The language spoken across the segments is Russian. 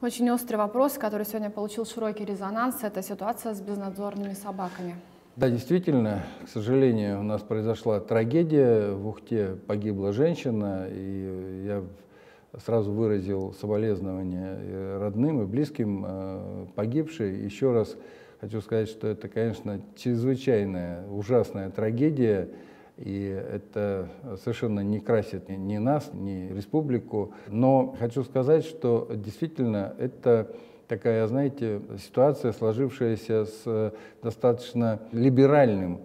Очень острый вопрос, который сегодня получил широкий резонанс, это ситуация с безнадзорными собаками. Да, действительно, к сожалению, у нас произошла трагедия. В Ухте погибла женщина, и я сразу выразил соболезнования родным и близким погибшей. Еще раз хочу сказать, что это, конечно, чрезвычайная, ужасная трагедия, и это совершенно не красит ни нас, ни республику. Но хочу сказать, что действительно это такая, знаете, ситуация, сложившаяся с достаточно либеральным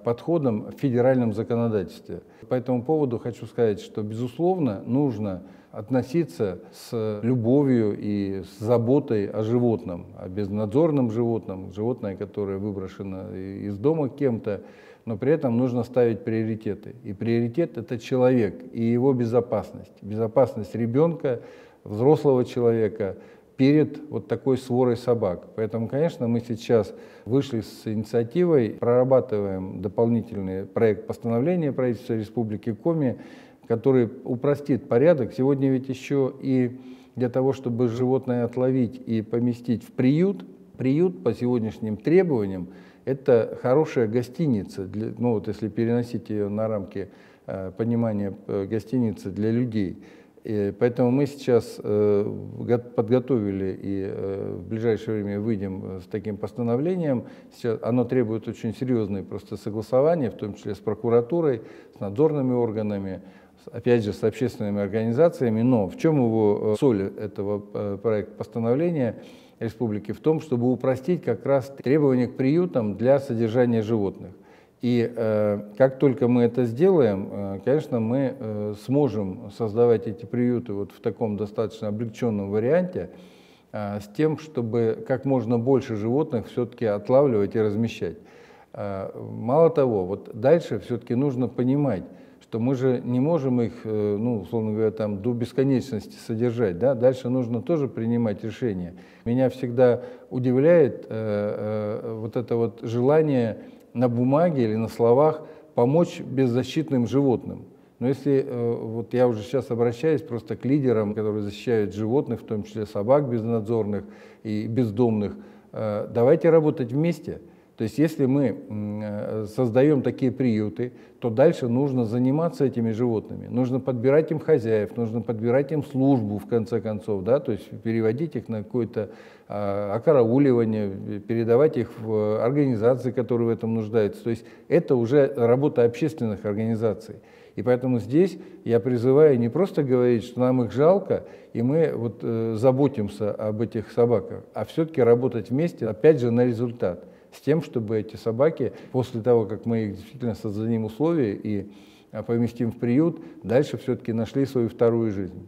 подходом в федеральном законодательстве. По этому поводу хочу сказать, что, безусловно, нужно относиться с любовью и с заботой о животном, о безнадзорном животном, животное, которое выброшено из дома кем-то, но при этом нужно ставить приоритеты. И приоритет – это человек и его безопасность. Безопасность ребенка, взрослого человека перед вот такой сворой собак. Поэтому, конечно, мы сейчас вышли с инициативой, прорабатываем дополнительный проект постановления правительства Республики Коми, который упростит порядок. Сегодня ведь еще и для того, чтобы животное отловить и поместить в приют, приют по сегодняшним требованиям – это хорошая гостиница, ну вот если переносить ее на рамки понимания гостиницы для людей. И поэтому мы сейчас подготовили и в ближайшее время выйдем с таким постановлением. Сейчас оно требует очень серьезные просто согласования, в том числе с прокуратурой, с надзорными органами, опять же с общественными организациями. Но в чем его соль этого проекта постановления республики? В том, чтобы упростить как раз требования к приютам для содержания животных. И как только мы это сделаем, конечно, мы сможем создавать эти приюты вот в таком достаточно облегченном варианте, с тем, чтобы как можно больше животных все-таки отлавливать и размещать. Мало того, вот дальше все-таки нужно понимать, что мы же не можем их, ну, условно говоря, там, до бесконечности содержать. Да? Дальше нужно тоже принимать решения. Меня всегда удивляет вот это вот желание на бумаге или на словах помочь беззащитным животным. Но если, вот я уже сейчас обращаюсь просто к лидерам, которые защищают животных, в том числе собак безнадзорных и бездомных, давайте работать вместе. То есть если мы создаем такие приюты, то дальше нужно заниматься этими животными, нужно подбирать им хозяев, нужно подбирать им службу, в конце концов, да, то есть переводить их на какое-то окарауливание, передавать их в организации, которые в этом нуждаются. То есть это уже работа общественных организаций. И поэтому здесь я призываю не просто говорить, что нам их жалко, и мы вот заботимся об этих собаках, а все-таки работать вместе, опять же, на результат. С тем, чтобы эти собаки, после того, как мы их действительно создадим условия и поместим в приют, дальше все-таки нашли свою вторую жизнь.